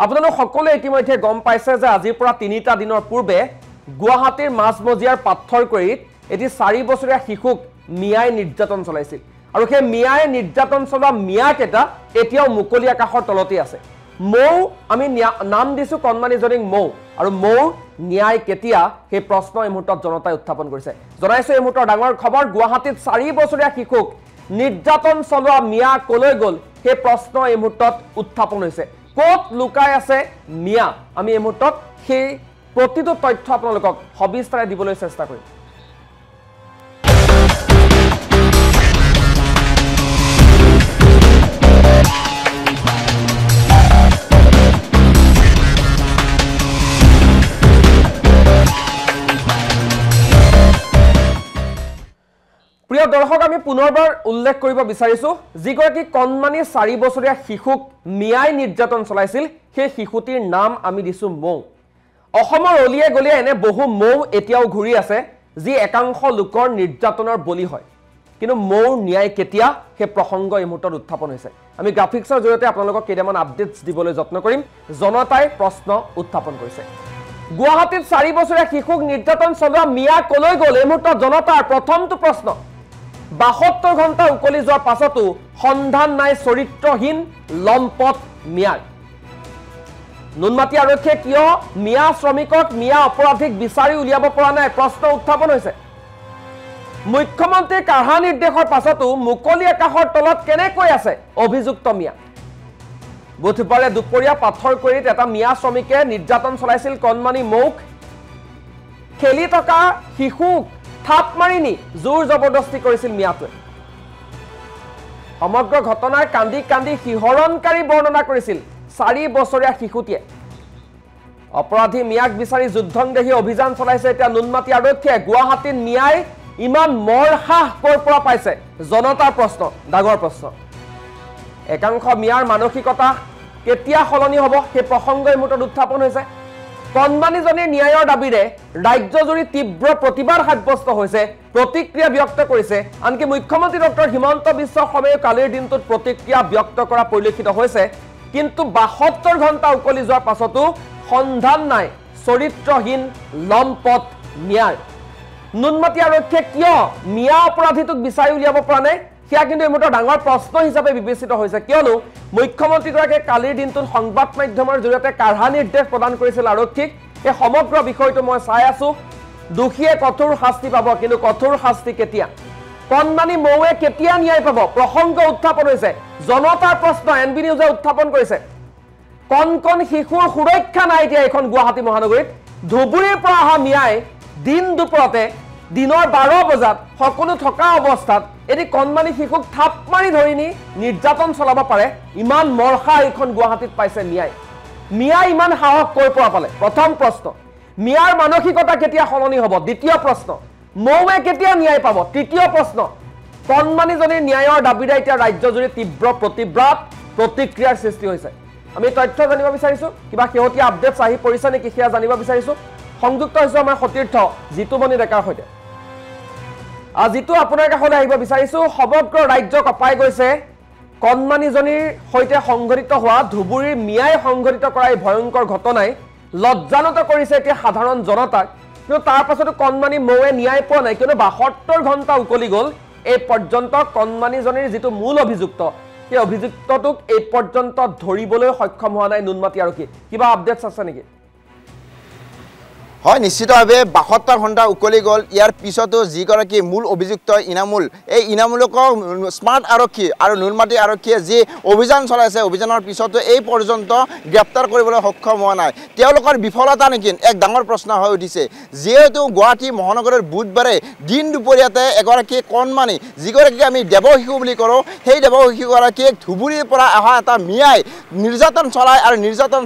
আপোনালোক সকলোৱে ইতিমধ্যে গম পাইছে যে আজিৰ পৰা ৩টা দিনৰ পূৰ্বে গুৱাহাটীৰ মাজমজিয়াৰ পাথৰকুৰিত এটি 4 বছৰীয়া শিশুক মিয়াই নিৰ্যাতন চলাইছিল আৰু সেই মিয়াই নিৰ্যাতন চলোৱা মিয়াকেইটা এতিয়াও মুকলি আকাশৰ তলতে আছে মৌ আমি নাম দিছো কণমানিজনীক মৌ আৰু মৌ ন্যায় কেতিয়া সেই প্ৰশ্ন এই মুহূৰ্তত জনতাই উত্থাপন কৰিছে জনাইছো এই মুহূৰ্তৰ ডাঙৰ খবৰ গুৱাহাটীত 4 বছৰীয়া শিশুক নিৰ্যাতন চলোৱা মিয়া কলৈ গল সেই প্ৰশ্ন এই মুহূৰ্তত উত্থাপন হৈছে ক'ত লুকাই আছে মিয়া আমি এই মুহূৰ্তত সেই প্ৰতিটো তথ্য আপোনালোকক সবিস্তাৰে দিবলৈ চেষ্টা কৰিম প্ৰিয় দৰ্শক আমি পুনৰবাৰ উল্লেখ কৰিব বিচাৰিছো যিগৰাকী কণমানি 4 বছৰীয়া শিশুক মিয়াই নিৰ্যাতন চলাইছিল সেই শিশুটিৰ নাম আমি দিছো মৌ অসমৰ অলিয়ে গলিয়ে এনে বহু মৌ এতিয়াও ঘূৰি আছে যি একাংশ লোকৰ নিৰ্যাতনৰ বলি হয় কিন্তু মৌৰ ন্যায় কেতিয়া সেই প্ৰসংগ এই মুহূৰ্তত উত্থাপন হৈছে আমি গ্ৰাফিক্সৰ জৰিয়তে আপোনালোকক কেইটামান আপডেটছ দিবলৈ যত্ন কৰিম জনতাই প্ৰশ্ন উত্থাপন কৰিছে গুৱাহাটীত 4 বছৰীয়া শিশুক নিৰ্যাতন চলোৱা মিয়া কলৈ গল এই মুহূৰ্তত জনতাৰ প্ৰথমটো প্ৰশ্ন 72 ঘণ্টা উকলি যোৱাৰ পাছতো সন্ধান নাই চৰিত্ৰহীন লম্পট মিয়াৰ নুনমাটি আৰক্ষীয়ে কিয় মিয়া শ্ৰমিকক মিয়া অপৰাধীক বিচাৰি উলিয়াব পৰা নাই প্ৰশ্ন উত্থাপন হৈছে মুখ্যমন্ত্ৰীৰ কাঢ়া নিৰ্দেশৰ পাছতো মুকলি আকাশৰ তলত কেনেকৈ আছে অভিযুক্ত মিয়া বুধবাৰে দুপৰীয়া পাথৰকুৰিত এটা মিয়া শ্ৰমিকে নিৰ্যাতন চলাইছিল কণমানি মৌক খেলি থকা শিশুক থাপ মাৰি নি জোৰ জবৰদস্তি কৰিছিল মিয়াটোৱে সমগ্ৰ ঘটনাৰ কান্দি কান্দি শিহৰণকাৰী বৰ্ণনা কৰিছিল 4 বছৰীয়া শিশুটিয়ে অপৰাধী মিয়াক বিচাৰি যুদ্ধংদেহী অভিযান চলাইছে এতিয়া নুনমাটি আৰক্ষীয়ে গুৱাহাটীত মিয়াই ইমান মৰহাহ কৰ পৰা পাইছে জনতাৰ প্ৰশ্ন ডাঙৰ প্ৰশ্ন একাংশ মিয়াৰ মানসিকতা কেতিয়া সলনি হ'ব সেই প্ৰসংগই মুঠত উত্থাপন হৈছে কণমানিজনীৰ ন্যায়ৰ দাবীৰে ৰাজ্যজুৰি তীব্ৰ প্ৰতিবাদ সাব্যস্ত হৈছে প্ৰতিক্ৰিয়া ব্যক্ত কৰিছে আনকি মুখ্যমন্ত্ৰী ডক্টৰ হিমন্ত বিশ্ব শৰ্মাই কালিৰ দিনটোত প্ৰতিক্ৰিয়া ব্যক্ত কৰা পৰিলক্ষিত হৈছে কিন্তু 72 ঘণ্টা উকলি যোৱাৰ পাছতো সন্ধান নাই চৰিত্ৰহীন লম্পট মিয়াৰ নুনমাটি আৰক্ষীয়ে কিয় মিয়া অপৰাধীটোক বিচাৰি উলিয়াব পৰা নাই সেয়া কিন্তু এই মুহূৰ্তৰ ডাঙৰ প্ৰশ্ন হিচাপে বিবেচিত হৈছে কিয়নো মুখ্যমন্ত্ৰীগৰাকীয়ে কালিৰ দিনটোত সংবাদ মাধ্যমৰ জৰিয়তে কাঢ়া নিৰ্দেশ প্ৰদান কৰিছিল আৰক্ষীক এই সমগ্ৰ বিষয়টো মই চাই আছো দোষীয়ে কঠোৰ শাস্তি পাব কিন্তু কঠোৰ শাস্তি কেতিয়া কণমানি মৌৱে কেতিয়া ন্যায় পাব প্ৰসংগ উত্থাপন হৈছে জনতাৰ প্ৰশ্ন এনবি নিউজে উত্থাপন কৰিছে কণ কণ শিশুৰ সুৰক্ষা নাই এতিয়া এখন গুৱাহাটী মহানগৰীত ধুবুৰীৰ পৰা অহা মিয়াই দিন দুপৰতে দিনৰ 12 বজাত সকলো থকা অৱস্থাত এটি কণমানি শিশুক থাপ মাৰি ধৰি নি নিৰ্যাতন চলাব পাৰে ইমান মৰখা এখন গুৱাহাটীত পাইছে মিয়া ইমান সাহস কৰ পৰা পালে প্ৰথম প্ৰশ্ন মিয়াৰ মানসিকতা কেতিয়া সলনি হ'ব দ্বিতীয় প্ৰশ্ন মৌৱে কেতিয়া ন্যায় পাব তৃতীয় প্ৰশ্ন কণমানিজনীৰ ন্যায়ৰ দাবীৰে এতিয়া ৰাজ্যজুৰি তীব্ৰ প্ৰতিবাদ প্ৰতিক্ৰিয়াৰ সৃষ্টি হৈছে আমি তথ্য জানিব বিচাৰিছো কিবা শেহতীয়া আপডেটছ আহি পৰিছে নেকি সেয়া জানিব বিচাৰিছো সংযুক্ত হৈছে আমাৰ সতীৰ্থ জিতুমণি ডেকাৰ সৈতে আজিতো আপোনাৰ কাষলৈ আহিব বিচাৰিছো সমগ্ৰ ৰাজ্য কপাই গৈছে কণমানিজনীৰ সৈতে সংঘটিত হোৱা ধুবুৰীৰ মিয়াই সংঘটিত কৰা এই ভয়ংকৰ ঘটনাই লজ্জানত কৰিছে এতিয়া সাধাৰণ জনতাক কিন্তু তাৰ পাছতো কণমানি মৌৱে ন্যায় পোৱা নাই কিন্তু 72 ঘণ্টা উকলি গল এই পৰ্যন্ত কণমানিজনীৰ যিটো মূল অভিযুক্ত সেই অভিযুক্তটোক এই পৰ্যন্ত ধৰিবলৈ সক্ষম হোৱা নাই নুনমাটি আৰক্ষী কিবা আপডেটছ আছে নেকি হয় নিশ্চিতভাৱে 72 ঘণ্টা উকলি গল ইয়াৰ পিছতো যিগৰাকী মূল অভিযুক্ত ইনামুল এই ইনামুলক স্মাৰ্ট আৰক্ষী আৰু নুনমাটি আৰক্ষীয়ে যি অভিযান চলাইছে অভিযানৰ পিছতো এই পৰ্যন্ত গ্ৰেপ্তাৰ কৰিবলৈ সক্ষম হোৱা নাই তেওঁলোকৰ বিফলতা নেকি এক ডাঙৰ প্ৰশ্ন হৈ উঠিছে যেহেতু গুৱাহাটী মহানগৰৰ বুধবাৰে দিন দুপৰীয়াতে এগৰাকী কণমানি যিগৰাকী আমি দেৱশিশু বুলি কৰোঁ সেই দেৱশিশুগৰাকীক ধুবুৰীৰ পৰা অহা এটা মিয়াই নিৰ্যাতন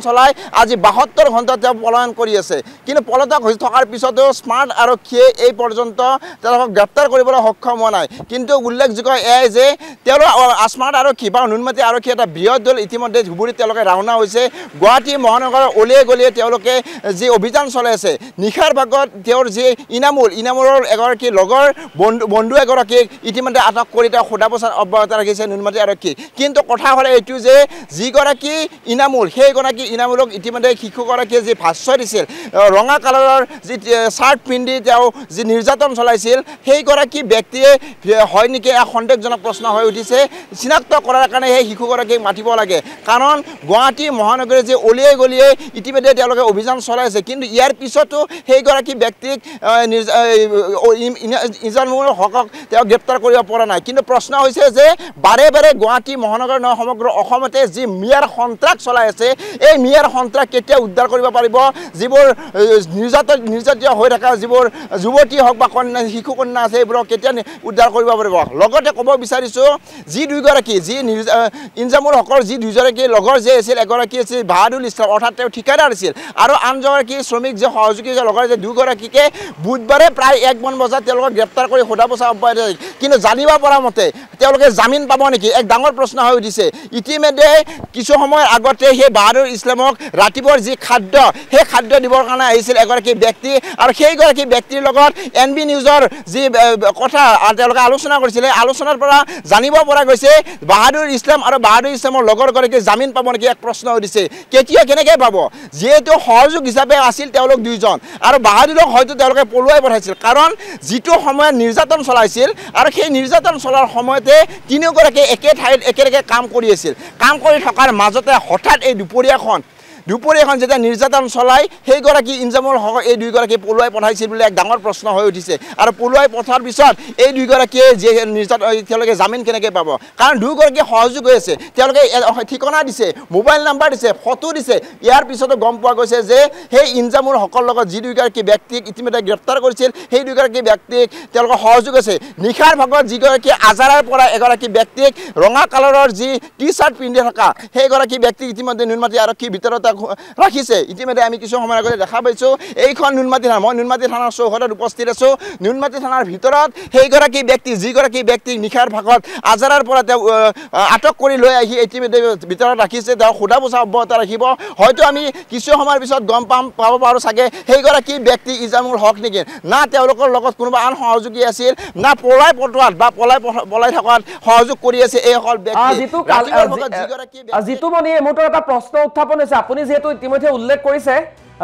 চলাই আজি 72 ঘণ্টা তেওঁ পলায়ন কৰি আছে কিন্তু সতৰ্ক হৈ থকাৰ পিছতো স্মাৰ্ট আৰক্ষীয়ে এই পৰ্যন্ত তেওঁলোকক গ্ৰেপ্তাৰ কৰিবলৈ সক্ষম হোৱা নাই কিন্তু উল্লেখযোগ্য এয়াই যে তেওঁলোক স্মাৰ্ট আৰক্ষী বা নুনমাটি আৰক্ষী এটা বৃহৎ দল ইতিমধ্যে ধুবুৰীত তেওঁলোকে ৰাওনা হৈছে গুৱাহাটী মহানগৰৰ অলিয়ে গলিয়ে তেওঁলোকে যি অভিযান চলাই আছে নিশাৰ ভাগত তেওঁৰ যি ইনামুলৰ এগৰাকী লগৰ বন্ধু এগৰাকীক ইতিমধ্যে আটক কৰি তেওঁ সোধা পোছাত অব্যাহত ৰাখিছে নুনমাটি আৰক্ষী কিন্তু কথা হ'ল এইটো যে যিগৰাকী ইনামুল সেইগৰাকী ইনামুলক ইতিমধ্যে শিশুগৰাকীয়ে যি ভাষ্য দিছিল ৰঙা কালাৰৰ যি চাৰ্ট পিন্ধি তেওঁ যি নিৰ্যাতন চলাইছিল সেইগৰাকী ব্যক্তিয়ে হয় নেকি এক সন্দেহজনক প্ৰশ্ন হৈ উঠিছে চিনাক্ত কৰাৰ কাৰণে সেই শিশুগৰাকীক মাতিব লাগে কাৰণ গুৱাহাটী মহানগৰীৰ যি অলিয়ে গলিয়ে ইতিমধ্যে তেওঁলোকে অভিযান চলাইছে কিন্তু ইয়াৰ পিছতো সেইগৰাকী ব্যক্তিক ইনামুল হকক তেওঁ গ্ৰেপ্তাৰ কৰিব পৰা নাই কিন্তু প্ৰশ্ন হৈছে যে বাৰে বাৰে গুৱাহাটী মহানগৰ নহয় সমগ্ৰ অসমতে যি মিয়াৰ সন্ত্ৰাস চলাই আছে এই মিয়াৰ সন্ত্ৰাস কেতিয়া উদ্ধাৰ কৰিব পাৰিব যিবোৰ নিৰ্যাতিত হৈ থকা যিবোৰ যুৱতী হওক বা শিশু কন্যা আছে এইবোৰক কেতিয়া উদ্ধাৰ কৰিব পাৰিব লগতে ক'ব বিচাৰিছোঁ যি দুইগৰাকী যি ইনজামুল হকৰ যি দুইগৰাকী লগৰ যে আছিল এগৰাকী আছিল বাহাদুল ইছলাম অৰ্থাৎ তেওঁ ঠিকাদাৰ আছিল আৰু আনগৰাকী শ্ৰমিক যে সহযোগী লগৰ যে দুইগৰাকীকে বুধবাৰে প্ৰায় 1 বজাত তেওঁলোকক গ্ৰেপ্তাৰ কৰি সোধা পোছা অব্যাহত ৰাখিছে কিন্তু জানিব পৰা মতে তেওঁলোকে জামিন পাব নেকি এক ডাঙৰ প্ৰশ্ন হৈ উঠিছে ইতিমধ্যে কিছু সময়ৰ আগতে সেই বাহাদুল ইছলামক ৰাতিপুৱাৰ যি খাদ্য সেই খাদ্য দিবৰ কাৰণে আহিছিল এগৰাকী ব্যক্তি আৰু সেইগৰাকী ব্যক্তিৰ লগত NB নিউজৰ যি কথা তেওঁলোকে আলোচনা কৰিছিলে আলোচনাৰ পৰা জানিব পৰা গৈছে বাহাদুল ইছলাম আৰু বাহাদুল ইছলামৰ লগৰগৰাকী জামিন পাব নেকি এক প্ৰশ্ন উঠিছে কেতিয়া কেনেকৈ পাব যিহেতু সহযোগ হিচাপে আছিল তেওঁলোক দুইজন আৰু বাহাদুলক হয়তো তেওঁলোকে পলুৱাই পঠাইছিল কাৰণ যিটো সময়ত নিৰ্যাতন চলাইছিল আৰু সেই নিৰ্যাতন চলাৰ সময়তে তিনিওগৰাকী একে ঠাইত একেলগে কাম কৰি আছিল কাম কৰি থকাৰ মাজতে হঠাৎ এই দুপৰীয়াখন যেতিয়া নিৰ্যাতন চলাই সেইগৰাকী ইনজামুল হক এই দুইগৰাকী পলুৱাই পঠাইছিল বুলি এক ডাঙৰ প্ৰশ্ন হৈ উঠিছে আৰু পলুৱাই পঠাৰ পিছত এই দুইগৰাকীয়ে যে নিৰ্যাতন তেওঁলোকে জামিন কেনেকৈ পাব কাৰণ দুইগৰাকী সহযোগ হৈ আছে তেওঁলোকে ঠিকনা দিছে মোবাইল নাম্বাৰ দিছে ফটো দিছে ইয়াৰ পিছতো গম পোৱা গৈছে যে সেই ইনজামুল হকৰ লগত যি দুইগৰাকী ব্যক্তিক ইতিমধ্যে গ্ৰেপ্তাৰ কৰিছিল সেই দুইগৰাকী ব্যক্তিক তেওঁলোকৰ সহযোগ আছে নিশাৰ ভাগত যিগৰাকী আজাৰাৰ পৰা এগৰাকী ব্যক্তিক ৰঙা কালাৰৰ যি টি-চাৰ্ট পিন্ধি থকা সেইগৰাকী ব্যক্তিক ইতিমধ্যে নুনমাটি আৰক্ষীৰ ভিতৰত ৰাখিছে ইতিমধ্যে আমি কিছু সময় আগতে দেখা পাইছোঁ এইখন নুনমাটি থানা মই নুনমাটি থানাৰ চৌহদত উপস্থিত আছোঁ নুনমাটি থানাৰ ভিতৰত সেইগৰাকী ব্যক্তি যিগৰাকী ব্যক্তিক নিশাৰ ভাগত আজাৰাৰ পৰা তেওঁ আটক কৰি লৈ আহি ইতিমধ্যে ভিতৰত ৰাখিছে তেওঁ সোধা পোছা অব্যাহত ৰাখিব হয়তো আমি কিছু সময়ৰ পিছত গম পাব পাৰোঁ চাগে সেইগৰাকী ব্যক্তি ইনজামুল হক নেকি না তেওঁলোকৰ লগত কোনোবা আন সহযোগী আছিল না পলাই পঠোৱাত বা পলাই থকাত সহযোগ কৰি আছে এইসকল ব্যক্তি যিটো মানে এই মুহূৰ্তত এটা প্ৰশ্ন উত্থাপন হৈছে আপুনি যেহেতু ইতিমধ্যে উল্লেখ কৰিছে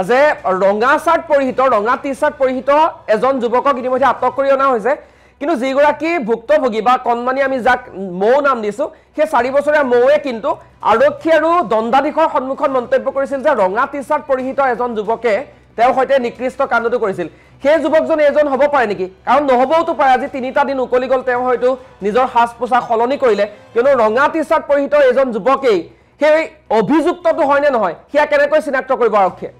যে ৰঙা চাৰ্ট পৰিহিত ৰঙা টি-চাৰ্ট পৰিহিত এজন যুৱকক ইতিমধ্যে আটক কৰি অনা হৈছে কিন্তু যিগৰাকী ভুক্তভোগী বা কণমানি আমি যাক মৌ নাম দিছোঁ সেই 4 বছৰীয়া মৌৱে কিন্তু আৰক্ষী আৰু দণ্ডাধীশৰ সন্মুখত মন্তব্য কৰিছিল যে ৰঙা টি-চাৰ্ট পৰিহিত এজন যুৱকে তেওঁৰ সৈতে নিকৃষ্ট কাণ্ডটো কৰিছিল সেই যুৱকজন এজন হ'ব পাৰে নেকি কাৰণ নহ'বওতো পাৰে আজি 3টা দিন উকলি গ'ল তেওঁ হয়তো নিজৰ সাজ পোছাক সলনি কৰিলে কিয়নো ৰঙা টি-চাৰ্ট পৰিহিত এজন যুৱকেই সেই অভিযুক্তটো হয়নে নহয় সেয়া কেনেকৈ চিনাক্ত কৰিব আৰক্ষীয়ে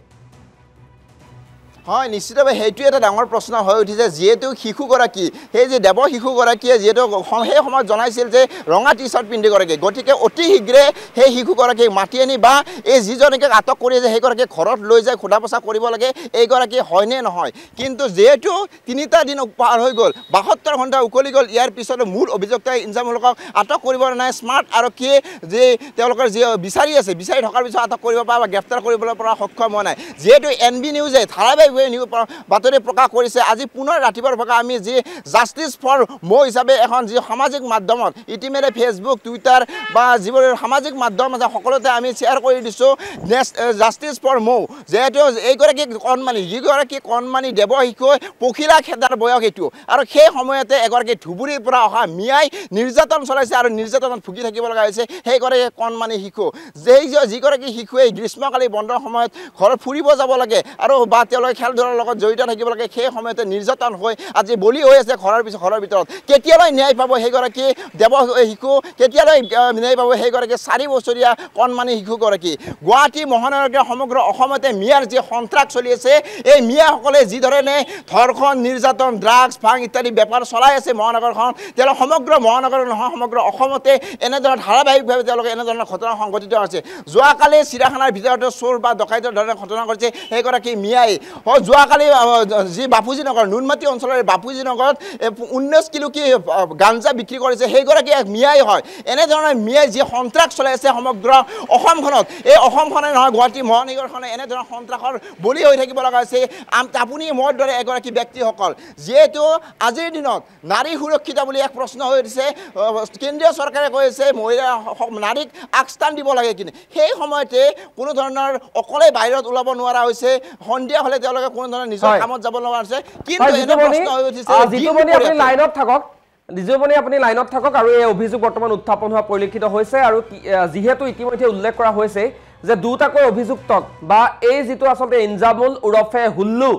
হয় নিশ্চিতভাৱে সেইটো এটা ডাঙৰ প্ৰশ্ন হৈ উঠিছে যিহেতু শিশুগৰাকী সেই যে দেৱ শিশুগৰাকীয়ে যিহেতু সেই সময়ত জনাইছিল যে ৰঙা টি-চাৰ্ট পিন্ধিগৰাকী গতিকে অতি শীঘ্ৰে সেই শিশুগৰাকীক মাতি আনি বা এই যিজনকে আটক কৰি আছে সেইগৰাকী ঘৰত লৈ যায় সোধা পোছা কৰিব লাগে এইগৰাকী হয়নে নহয় কিন্তু যিহেতু 3টা দিন পাৰ হৈ গ'ল 72 ঘণ্টা উকলি গ'ল ইয়াৰ পিছতো মূল অভিযুক্ত ইনজামুলক আটক কৰিব নাই স্মাৰ্ট আৰক্ষীয়ে যে তেওঁলোকৰ যি বিচাৰি থকাৰ পিছত আটক কৰিব পৰা বা গ্ৰেপ্তাৰ কৰিবলৈ পৰা সক্ষম হোৱা নাই যিহেতু NB নিউজে ধাৰাবাহিক বাতৰি প্ৰকাশ কৰিছে আজি পুনৰ ৰাতিপুৱাৰ ভাগত আমি যি জাষ্টিছ ফৰ মৌ হিচাপে এখন যি সামাজিক মাধ্যমত ইতিমধ্যে ফেচবুক টুইটাৰ বা যিবোৰ সামাজিক মাধ্যম আছে সকলোতে আমি শ্বেয়াৰ কৰি দিছোঁ জাষ্টিছ ফৰ মৌ যিহেতু এইগৰাকী যিগৰাকী কণমানি দেৱ শিশু পখিলা খেদাৰ বয়স এইটো আৰু সেই সময়তে এগৰাকী ধুবুৰীৰ পৰা অহা মিয়াই নিৰ্যাতন চলাইছে আৰু নিৰ্যাতনত ভুগি থাকিব লগা হৈছে সেইগৰাকী কণমানি শিশু যিগৰাকী শিশুৱে গ্ৰীষ্মকালীন বন্ধৰ সময়ত ঘৰত ফুৰিব যাব লাগে আৰু বা তেওঁলোকে খেল ধৰাৰ লগত জড়িত থাকিব লাগে সেই সময়তে নিৰ্যাতন হৈ আজি বলি হৈ আছে ঘৰৰ ভিতৰত কেতিয়ালৈ ন্যায় পাব সেইগৰাকী দেৱ শিশু কেতিয়ালৈ ন্যায় পাব সেইগৰাকী 4 বছৰীয়া কণমানি শিশুগৰাকী গুৱাহাটী মহানগৰ সমগ্ৰ অসমতে মিয়াৰ যি সন্ত্ৰাস চলি আছে এই মিয়াসকলে যি ধৰণে ধৰ্ষণ নিৰ্যাতন ড্ৰাগছ ভাং ইত্যাদি বেপাৰ চলাই আছে মহানগৰখন তেওঁলোক সমগ্ৰ মহানগৰ নহয় সমগ্ৰ অসমতে এনেধৰণৰ ধাৰাবাহিকভাৱে তেওঁলোকে এনেধৰণৰ ঘটনা সংঘটিত হৈছে যোৱাকালি চিৰাখানাৰ ভিতৰতে চোৰ বা ডকাইতৰ ধৰণৰ ঘটনা কৰিছে সেইগৰাকী মিয়াই যোৱাকালি যি বাপুজী নগৰ নুনমাটি অঞ্চলৰ বাপুজী নগৰত 19 কিলো কি গাঞ্জা বিক্ৰী কৰিছে সেইগৰাকী এক মিয়াই হয় এনেধৰণৰ মিয়াই যি সন্ত্ৰাস চলাই আছে সমগ্ৰ অসমখনত এই অসমখনে নহয় গুৱাহাটী মহানগৰখনে এনেধৰণৰ সন্ত্ৰাসৰ বলি হৈ থাকিব লগা হৈছে আপুনি মোৰ দৰে এগৰাকী ব্যক্তিসকল যিহেতু আজিৰ দিনত নাৰী সুৰক্ষিত বুলি এক প্ৰশ্ন হৈ উঠিছে কেন্দ্ৰীয় চৰকাৰে কৈছে মহিলা নাৰীক আগস্থান দিব লাগে কিন্তু সেই সময়তে কোনো ধৰণৰ অকলে বাহিৰত ওলাব নোৱাৰা হৈছে সন্ধিয়া হলে তেওঁলোকে কোনো ধৰণৰ নিজৰ কামত যাব লগা হৈছে কিন্তু এনে প্ৰশ্ন হৈ উঠিছে জিতুমণি আপুনি লাইনত থাকক জিতুমণি আপুনি লাইনত থাকক আৰু এই অভিযোগ বৰ্তমান উত্থাপন হোৱা পৰিলক্ষিত হৈছে আৰু যিহেতু ইতিমধ্যে উল্লেখ কৰা হৈছে যে দুটাকৈ অভিযুক্তক বা এই যিটো আচলতে ইনজামুল উৰফে হুল্লু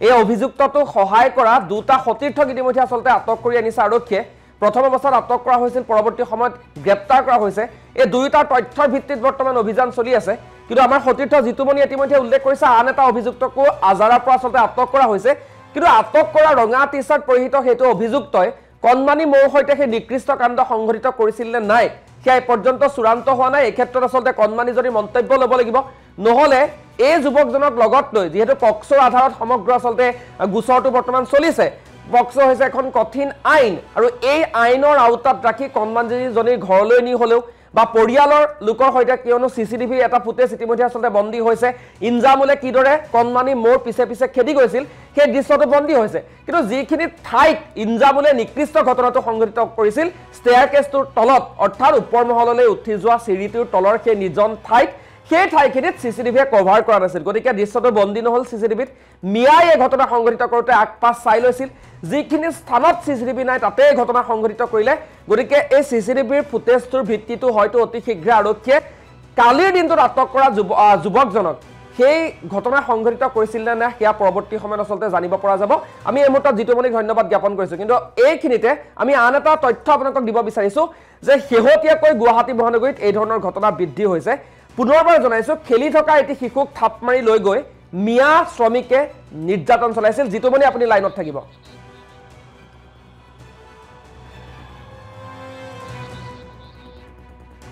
এই অভিযুক্তটো সহায় কৰা দুটা সতীৰ্থক ইতিমধ্যে আচলতে আটক কৰি আনিছে আৰক্ষীয়ে প্ৰথম অৱস্থাত আটক কৰা হৈছিল পৰৱৰ্তী সময়ত গ্ৰেপ্তাৰ কৰা হৈছে এই দুইটাৰ তথ্যৰ ভিত্তিত বৰ্তমান অভিযান চলি আছে কিন্তু আমাৰ সতীৰ্থ জিতুমণি ইতিমধ্যে উল্লেখ কৰিছে আন এটা অভিযুক্তকো আজাৰাৰ পৰা আচলতে আটক কৰা হৈছে কিন্তু আটক কৰা ৰঙা টি চাৰ্ট পৰিহিত সেইটো অভিযুক্তই কণমানি মৌৰ সৈতে সেই নিকৃষ্ট কাণ্ড সংঘটিত কৰিছিল নে নাই সেয়া পৰ্যন্ত চূড়ান্ত হোৱা নাই এই ক্ষেত্ৰত আচলতে কণমানিজনীৰ মন্তব্য ল'ব লাগিব নহ'লে এই যুৱকজনক লগত লৈ যিহেতু পক্সৰ আধাৰত সমগ্ৰ আচলতে গোচৰটো বৰ্তমান চলিছে পক্সো হৈছে এখন কঠিন আইন আৰু এই আইনৰ আওতাত ৰাখি কণমানিজনীৰ ঘৰলৈ নি হ'লেও বা পৰিয়ালৰ লোকৰ সৈতে কিয়নো চিচিটিভি এটা ফুটেজ ইতিমধ্যে আচলতে বন্দী হৈছে ইনজামুলে কিদৰে কণমানি মোৰ পিছে পিছে খেদি গৈছিল সেই দৃশ্যটো বন্দী হৈছে কিন্তু যিখিনি ঠাইত ইনজামুলে নিকৃষ্ট ঘটনাটো সংঘটিত কৰিছিল ষ্টেয়াৰকেছটোৰ তলত অৰ্থাৎ ওপৰ মহললৈ উঠি যোৱা চিৰিটোৰ তলৰ সেই নিজন ঠাইত সেই ঠাইখিনিত চিচিটিভিয়ে কভাৰ কৰা নাছিল গতিকে দৃশ্যটো বন্দী নহ'ল চিচিটিভিত মিয়াই এই ঘটনা সংঘটিত কৰোঁতে আগপাছ চাই লৈছিল যিখিনি স্থানত চিচিটিভি নাই তাতে এই ঘটনা সংঘটিত কৰিলে গতিকে এই চিচিটিভিৰ ফুটেজটোৰ ভিত্তিটো হয়তো অতি শীঘ্ৰে আৰক্ষীয়ে কালিৰ দিনটোত আটক কৰা যুৱকজনক সেই ঘটনা সংঘটিত কৰিছিল নে নাই সেয়া পৰৱৰ্তী সময়ত আচলতে জানিব পৰা যাব আমি এই মুহূৰ্তত জিতুমণিক ধন্যবাদ জ্ঞাপন কৰিছোঁ কিন্তু এইখিনিতে আমি আন এটা তথ্য আপোনালোকক দিব বিচাৰিছোঁ যে শেহতীয়াকৈ গুৱাহাটী মহানগৰীত এই ধৰণৰ ঘটনা বৃদ্ধি হৈছে পুনৰবাৰ জনাইছোঁ খেলি থকা এটি শিশুক থাপ মাৰি লৈ গৈ মিয়া শ্ৰমিকে নিৰ্যাতন চলাইছিল জিতুমণি আপুনি লাইনত থাকিব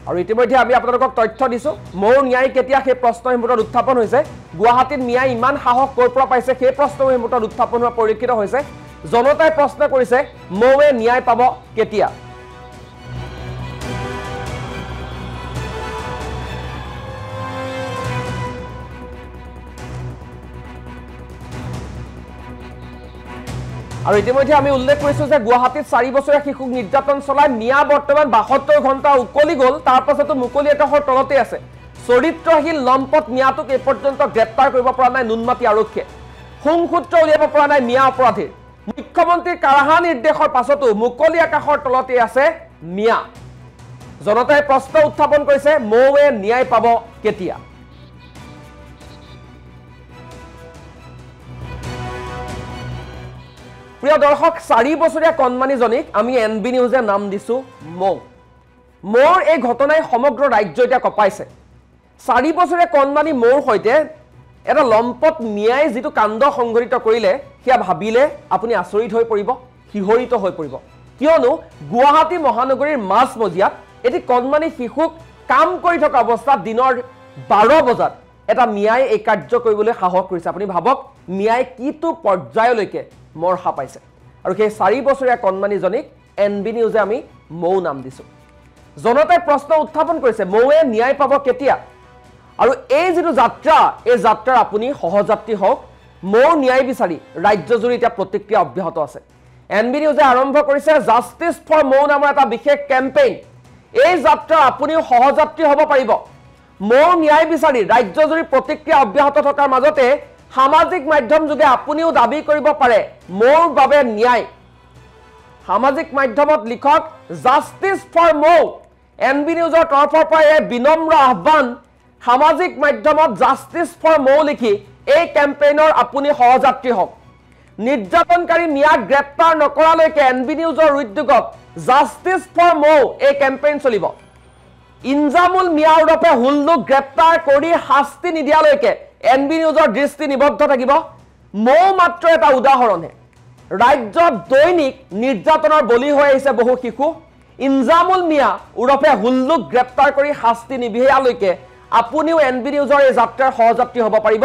আৰু ইতিমধ্যে আমি আপোনালোকক তথ্য দিছোঁ মৌৰ ন্যায় কেতিয়া সেই প্ৰশ্ন মুহূৰ্তত উত্থাপন হৈছে গুৱাহাটীত ন্যায় ইমান সাহস ক'ৰ পৰা পাইছে সেই প্ৰশ্ন মুহূৰ্তত উত্থাপন হোৱা পৰিলক্ষিত হৈছে জনতাই প্ৰশ্ন কৰিছে মৌৱে ন্যায় পাব কেতিয়া আৰু ইতিমধ্যে আমি উল্লেখ কৰিছোঁ যে গুৱাহাটীত 4 বছৰীয়া শিশুক নিৰ্যাতন চলাই মিয়া বৰ্তমান 72 ঘণ্টা উকলি গ'ল তাৰ পাছতো মুকলি একাষৰ তলতে আছে চৰিত্ৰহীন লম্পট মিয়াটোক এই পৰ্যন্ত গ্ৰেপ্তাৰ কৰিব পৰা নাই নুনমাটি আৰক্ষীয়ে সংসূত্ৰ উলিয়াব পৰা নাই মিয়া অপৰাধীৰ মুখ্যমন্ত্ৰীৰ কাৰাহা নিৰ্দেশৰ পাছতো মুকলি আকাশৰ তলতে আছে মিয়া জনতাই প্ৰশ্ন উত্থাপন কৰিছে মৌৱে ন্যায় পাব কেতিয়া প্ৰিয় দৰ্শক 4 বছৰীয়া কণমানিজনীক আমি এনবি নিউজে নাম দিছোঁ মৌৰ এই ঘটনাই সমগ্ৰ ৰাজ্য এতিয়া কঁপাইছে 4 বছৰীয়া কণমানি মৌৰ সৈতে এটা লম্পট মিয়াই যিটো কাণ্ড সংঘটিত কৰিলে সেয়া ভাবিলে আপুনি আচৰিত হৈ পৰিব শিহৰিত হৈ পৰিব কিয়নো গুৱাহাটী মহানগৰীৰ মাজমজিয়াত এটি কণমানি শিশুক কাম কৰি থকা অৱস্থাত দিনৰ 12 বজাত এটা মিয়াই এই কাৰ্য কৰিবলৈ সাহস কৰিছে আপুনি ভাবক মিয়াই কিটো পৰ্যায়লৈকে মৰহা পাইছে আৰু সেই 4 বছৰীয়া কণমানিজনীক এনবি নিউজে আমি মৌ নাম দিছোঁ জনতাই প্ৰশ্ন উত্থাপন কৰিছে মৌৱে ন্যায় পাব কেতিয়া আৰু এই যিটো যাত্ৰা এই যাত্ৰাৰ আপুনি সহযাত্ৰী হওক মৌৰ ন্যায় বিচাৰি ৰাজ্যজুৰি এতিয়া প্ৰতিক্ৰিয়া অব্যাহত আছে এনবি নিউজে আৰম্ভ কৰিছে জাষ্টিছ ফৰ মৌ নামৰ এটা বিশেষ কেম্পেইন এই যাত্ৰা আপুনি সহযাত্ৰী হ'ব পাৰিব মৌৰ ন্যায় বিচাৰি ৰাজ্যজুৰি প্ৰতিক্ৰিয়া অব্যাহত থকাৰ মাজতে সামাজিক মাধ্যম যোগে আপুনিও দাবী কৰিব পাৰে মৌৰ বাবে ন্যায় সামাজিক মাধ্যমত লিখক জাষ্টিছ ফৰ মৌ এনবি নিউজৰ তৰফৰ পৰা এই বিনম্ৰ আহ্বান সামাজিক মাধ্যমত জাষ্টিছ ফৰ মৌ লিখি এই কেম্পেইনৰ আপুনি সহযাত্ৰী হওক নিৰ্যাতনকাৰী মিয়াক গ্ৰেপ্তাৰ নকৰালৈকে এনবি নিউজৰ উদ্যোগত জাষ্টিছ ফৰ মৌ এই কেম্পেইন চলিব ইনজামুল মিয়া উৰফে হুল্লুক গ্ৰেপ্তাৰ কৰি শাস্তি নিদিয়ালৈকে এনবি নিউজৰ দৃষ্টি নিবদ্ধ থাকিব মৌ মাত্ৰ এটা উদাহৰণহে ৰাজ্যত দৈনিক নিৰ্যাতনৰ বলি হৈ আহিছে বহু শিশু ইনজামুল মিয়া উৰফে হুল্লুক গ্ৰেপ্তাৰ কৰি শাস্তি নিবিহিয়ালৈকে আপুনিও এনবি নিউজৰ এই যাত্ৰাৰ সহযাত্ৰী হ'ব পাৰিব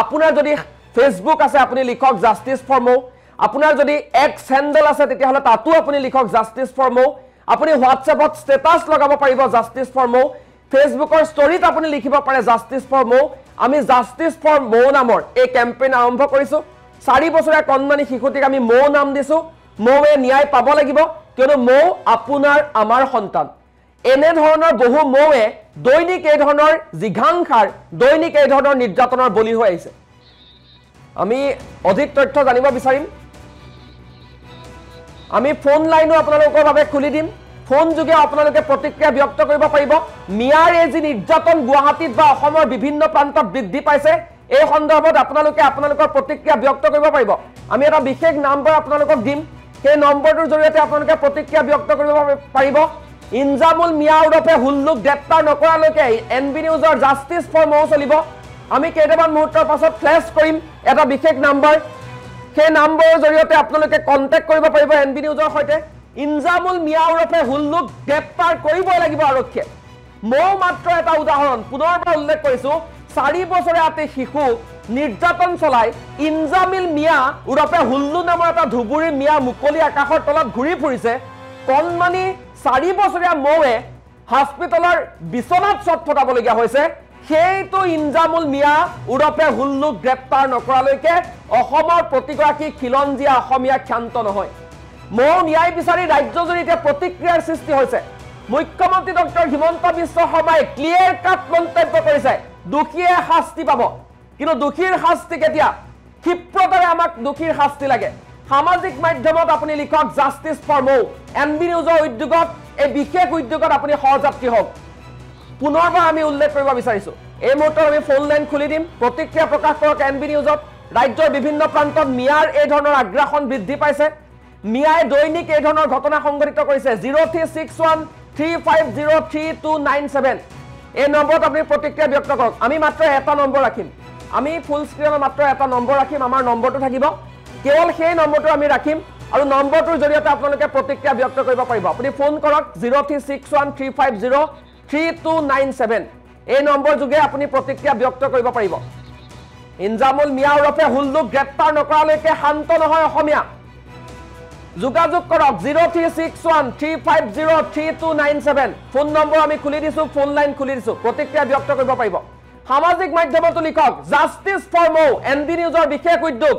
আপোনাৰ যদি ফেচবুক আছে আপুনি লিখক জাষ্টিস ফৰ মৌ আপোনাৰ যদি এক্স হ্যান্ডেল আছে তেতিয়াহলে তাতো আপুনি লিখক জাষ্টিস ফৰ মৌ আপুনি হোৱাটছএপত ষ্টেটাস লগাব পাৰিব জাষ্টিস ফৰ মৌ ফেচবুকৰ ষ্টৰীত আপুনি লিখিব পাৰে জাষ্টিস ফৰ মৌ আমি জাষ্টিস ফৰ মৌ নামৰ এই কেম্পেইন আৰম্ভ কৰিছো 4 বছৰীয়া কণমানি শিশুটিক আমি মৌ নাম দিছো মৌৱে ন্যায় পাব লাগিব কিয়নো মৌ আপোনাৰ আমাৰ সন্তান এনে ধৰণৰ বহু মৌৱে দৈনিক এই ধৰণৰ জিঘাংখাৰ দৈনিক এই ধৰণৰ নিৰ্যাতনৰ বলি হৈ আহিছে আমি অধিক তথ্য জানিব বিচাৰিম আমি ফোন লাইনো আপোনালোকৰ বাবে খুলি দিম ফোন যোগে আপোনালোকে প্ৰতিক্ৰিয়া ব্যক্ত কৰিব পাৰিব মিয়াৰ এই যি নিৰ্যাতন গুৱাহাটীত বা অসমৰ বিভিন্ন প্ৰান্তত বৃদ্ধি পাইছে এই সন্দৰ্ভত আপোনালোকে আপোনালোকৰ প্ৰতিক্ৰিয়া ব্যক্ত কৰিব পাৰিব আমি এটা বিশেষ নম্বৰ আপোনালোকক দিম সেই নম্বৰটোৰ জৰিয়তে আপোনালোকে প্ৰতিক্ৰিয়া ব্যক্ত কৰিব পাৰিব ইনজামুল মিয়া উৰফে হুল্লুক গ্ৰেপ্তাৰ নকৰালৈকে এনবি নিউজৰ জাষ্টিস ফৰ মৌ চলিব আমি কেইটামান মুহূৰ্তৰ পাছত ফ্লেশ কৰিম এটা বিশেষ নম্বৰ সেই নম্বৰৰ জৰিয়তে আপোনালোকে কন্টেক্ট কৰিব পাৰিব এনবি নিউজৰ সৈতে ইনজামুল মিয়া উৰফে হুল্লুক গ্ৰেপ্তাৰ কৰিবই লাগিব আৰক্ষীয়ে মৌ মাত্ৰ এটা উদাহৰণ পুনৰবাৰ উল্লেখ কৰিছো 4 বছৰীয়া এটি শিশু নিৰ্যাতন চলাই ইনজামিল মিয়া উৰফে হুল্লু নামৰ এটা ধুবুৰী মিয়া মুকলি আকাশৰ তলত ঘূৰি ফুৰিছে কণমানি 4 বছৰীয়া মৌৱে হস্পিটেলৰ বিছনাত ছটফটাবলগীয়া হৈছে সেইটো ইনজামুল মিয়া উৰফে হুল্লুক গ্ৰেপ্তাৰ নকৰালৈকে অসমৰ প্ৰতিগৰাকী খিলঞ্জীয়া অসমীয়া ক্ষান্ত নহয় মৌ ন্যায় বিচাৰি ৰাজ্যজুৰি এতিয়া প্ৰতিক্ৰিয়াৰ সৃষ্টি হৈছে মুখ্যমন্ত্ৰী ডক্টৰ হিমন্ত বিশ্ব শৰ্মাই ক্লিয়াৰ কাট মন্তব্য কৰিছে দুখীয়ে শাস্তি পাব কিন্তু দুখীৰ শাস্তি কেতিয়া ক্ষিপ্ৰতাৰে আমাক দুখীৰ শাস্তি লাগে সামাজিক মাধ্যমত আপুনি লিখক জাষ্টিস ফৰ মৌ এনবি নিউজৰ উদ্যোগত এই বিশেষ উদ্যোগত আপুনি সহযাত্ৰী হওক পুনৰবাৰ আমি উল্লেখ কৰিব বিচাৰিছো এই মুহূৰ্তত আমি ফোন লাইন খুলি দিম প্ৰতিক্ৰিয়া প্ৰকাশ কৰক এনবি নিউজত ৰাজ্যৰ বিভিন্ন প্ৰান্তত মিয়াৰ এই ধৰণৰ আগ্ৰাসন বৃদ্ধি পাইছে মিয়াই দৈনিক এই ধৰণৰ ঘটনা সংঘটিত কৰিছে 0361350327 এই নম্বৰত আপুনি প্ৰতিক্ৰিয়া ব্যক্ত কৰক আমি মাত্ৰ এটা নম্বৰ ৰাখিম আমি ফুল স্ক্ৰিনত মাত্ৰ এটা নম্বৰ ৰাখিম আমাৰ নম্বৰটো থাকিব কেৱল সেই নম্বৰটো আমি ৰাখিম আৰু নম্বৰটোৰ জৰিয়তে আপোনালোকে প্ৰতিক্ৰিয়া ব্যক্ত কৰিব পাৰিব আপুনি ফোন কৰক 0361350327 এই নম্বৰ যোগে আপুনি প্ৰতিক্ৰিয়া ব্যক্ত কৰিব পাৰিব ইনজামুল মিয়া উৰফে হুল্লুক গ্ৰেপ্তাৰ নকৰালৈকে শান্ত নহয় অসমীয়া যোগাযোগ কৰক 0361350327 ফোন নম্বৰ আমি খুলি দিছো ফোন লাইন খুলি দিছো প্ৰতিক্ৰিয়া ব্যক্ত কৰিব পাৰিব সামাজিক মাধ্যমত লিখক জাষ্টিস ফৰ মৌ এনবি নিউজৰ বিশেষ উদ্যোগ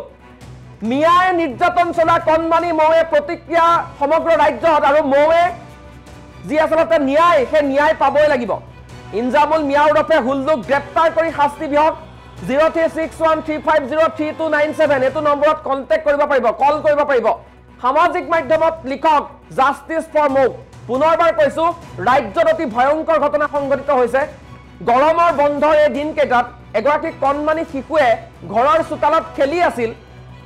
মিয়াই নিৰ্যাতন চলা কণমানি মৌৱে প্ৰতিক্ৰিয়া সমগ্ৰ ৰাজ্যত আৰু মৌৱে যি আচলতে ন্যায় সেই ন্যায় পাবই লাগিব ইনজামুল মিয়া উৰফে হুল্লুক গ্ৰেপ্তাৰ কৰি শাস্তি বিহক 0361350327 এটো নম্বৰত কন্টেক্ট কৰিব পাৰিব কল কৰিব পাৰিব সামাজিক মাধ্যমত লিখক জাষ্টিস ফৰ মৌ পুনৰবাৰ কৈছো ৰাজ্যত অতি ভয়ংকৰ ঘটনা সংঘটিত হৈছে গৰমৰ বন্ধৰ এই দিনকেইটাত এগৰাকী কণমানি শিশুৱে ঘৰৰ চোতালত খেলি আছিল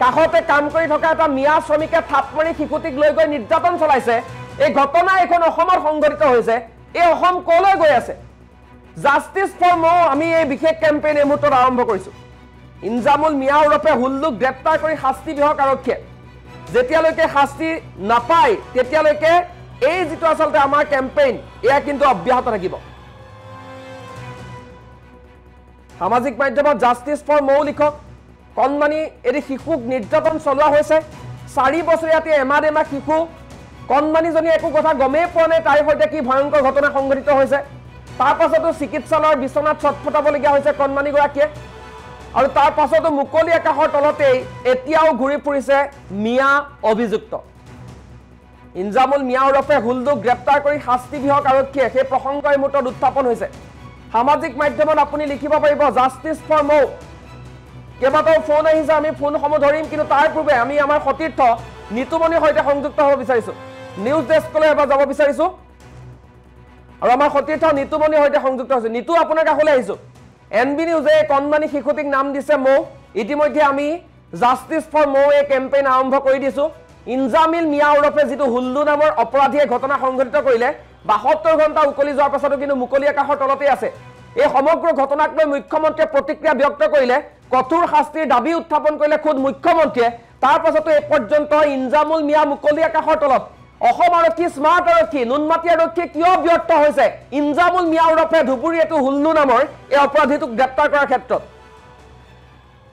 কাষতে কাম কৰি থকা এটা মিয়া শ্ৰমিকে থাপ মাৰি শিশুটিক লৈ গৈ নিৰ্যাতন চলাইছে এই ঘটনা এখন অসমৰ সংঘটিত হৈছে এই অসম কলৈ গৈ আছে জাষ্টিস ফৰ মৌ আমি এই বিশেষ কেম্পেইন এই মুহূৰ্তত আৰম্ভ কৰিছো ইনজামুল মিয়া উৰফে হুল্লুক গ্ৰেপ্তাৰ কৰি শাস্তি বিহক আৰক্ষীয়ে যেতিয়ালৈকে শাস্তি নাপায় তেতিয়ালৈকে এই যিটো আচলতে আমাৰ কেম্পেইন এয়া কিন্তু অব্যাহত থাকিব সামাজিক মাধ্যমত জাষ্টিস ফৰ মৌ লিখক কণমানি এটি শিশুক নিৰ্যাতন চলোৱা হৈছে 4 বছৰীয়া এমাহ শিশু কণমানিজনী একো কথা গমেই পোৱা নাই তাইৰ সৈতে কি ভয়ংকৰ ঘটনা সংঘটিত হৈছে তাৰ পাছতো চিকিৎসালয়ৰ বিছনাত ছটফটাবলগীয়া হৈছে কণমানিগৰাকীয়ে আৰু তাৰ পাছতো মুকলি আকাশৰ তলতেই এতিয়াও ঘূৰি ফুৰিছে মিয়া অভিযুক্ত ইনজামুল মিয়া উৰফে হুল্লুক গ্ৰেপ্তাৰ কৰি শাস্তি বিহক আৰক্ষীয়ে সেই প্ৰসংগ এই মুহূৰ্তত উত্থাপন হৈছে সামাজিক মাধ্যমত আপুনি লিখিব পাৰিব জাষ্টিস ফৰ মৌ কেইবাটাও ফোন আহিছে আমি ফোনসমূহ ধৰিম কিন্তু তাৰ পূৰ্বে আমি আমাৰ সতীৰ্থ নিতুমণিৰ সৈতে সংযুক্ত হ'ব বিচাৰিছো নিউজ ডেস্কলৈ এবাৰ যাব বিচাৰিছো আৰু আমাৰ সতীৰ্থ নিতুমণিৰ সৈতে সংযুক্ত হৈছে নিতু আপোনাৰ কাষলৈ আহিছো এনবি নিউজে কণমানি শিশুটিক নাম দিছে মৌ ইতিমধ্যে আমি জাষ্টিস ফৰ মৌ এই কেম্পেইন আৰম্ভ কৰি দিছো ইনজামিল মিয়া উৰফে যিটো হুল্লু নামৰ অপৰাধীয়ে ঘটনা সংঘটিত কৰিলে 72 ঘণ্টা উকলি যোৱাৰ পাছতো কিন্তু মুকলি আকাশৰ তলতে আছে এই সমগ্ৰ ঘটনাক লৈ মুখ্যমন্ত্ৰীয়ে প্ৰতিক্ৰিয়া ব্যক্ত কৰিলে কঠোৰ শাস্তিৰ দাবী উত্থাপন কৰিলে খুদ মুখ্যমন্ত্ৰীয়ে তাৰ পাছতো এই পৰ্যন্ত ইনজামুল মিয়া মুকলি আকাশৰ তলত অসম আৰক্ষী স্মাৰ্ট আৰক্ষী নুনমাটি আৰক্ষী কিয় ব্যৰ্থ হৈছে ইনজামুল মিয়া উৰফে ধুবুৰী এটো হুল্লু নামৰ এই অপৰাধীটোক গ্ৰেপ্তাৰ কৰাৰ ক্ষেত্ৰত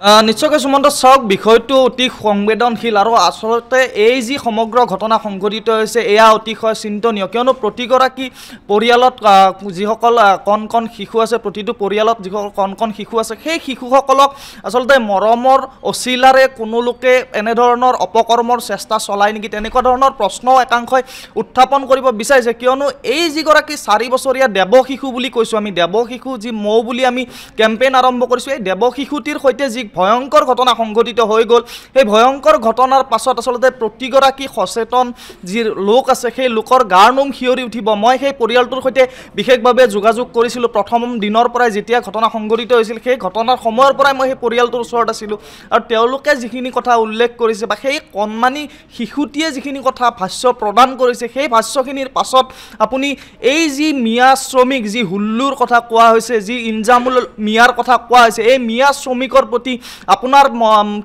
নিশ্চয়কৈ সুমন্ত চাওক বিষয়টো অতি সংবেদনশীল আৰু আচলতে এই যি সমগ্ৰ ঘটনা সংঘটিত হৈছে এয়া অতিশয় চিন্তনীয় কিয়নো প্ৰতিগৰাকী পৰিয়ালত যিসকল কণ কণ শিশু আছে প্ৰতিটো পৰিয়ালত যিসকল কণ কণ শিশু আছে সেই শিশুসকলক আচলতে মৰমৰ অচিলাৰে কোনো লোকে এনেধৰণৰ অপকৰ্মৰ চেষ্টা চলায় নেকি তেনেকুৱা ধৰণৰ প্ৰশ্ন একাংশই উত্থাপন কৰিব বিচাৰিছে কিয়নো এই যিগৰাকী 4 বছৰীয়া দেৱ শিশু বুলি কৈছোঁ আমি দেৱ শিশু যি মৌ বুলি আমি কেম্পেইন আৰম্ভ কৰিছোঁ এই দেৱ শিশুটিৰ সৈতে যি ভয়ংকৰ ঘটনা সংঘটিত হৈ গ'ল সেই ভয়ংকৰ ঘটনাৰ পাছত আচলতে প্ৰতিগৰাকী সচেতন যি লোক আছে সেই লোকৰ গাৰ নোম শিয়ৰি উঠিব মই সেই পৰিয়ালটোৰ সৈতে বিশেষভাৱে যোগাযোগ কৰিছিলোঁ প্ৰথম দিনৰ পৰাই যেতিয়া ঘটনা সংঘটিত হৈছিল সেই ঘটনাৰ সময়ৰ পৰাই মই সেই পৰিয়ালটোৰ ওচৰত আছিলোঁ আৰু তেওঁলোকে যিখিনি কথা উল্লেখ কৰিছে বা সেই কণমানি শিশুটিয়ে যিখিনি কথা ভাষ্য প্ৰদান কৰিছে সেই ভাষ্যখিনিৰ পাছত আপুনি এই যি মিয়া শ্ৰমিক যি হুল্লুৰ কথা কোৱা হৈছে যি ইনজামুল মিয়াৰ কথা কোৱা হৈছে এই মিয়া শ্ৰমিকৰ প্ৰতি আপোনাৰ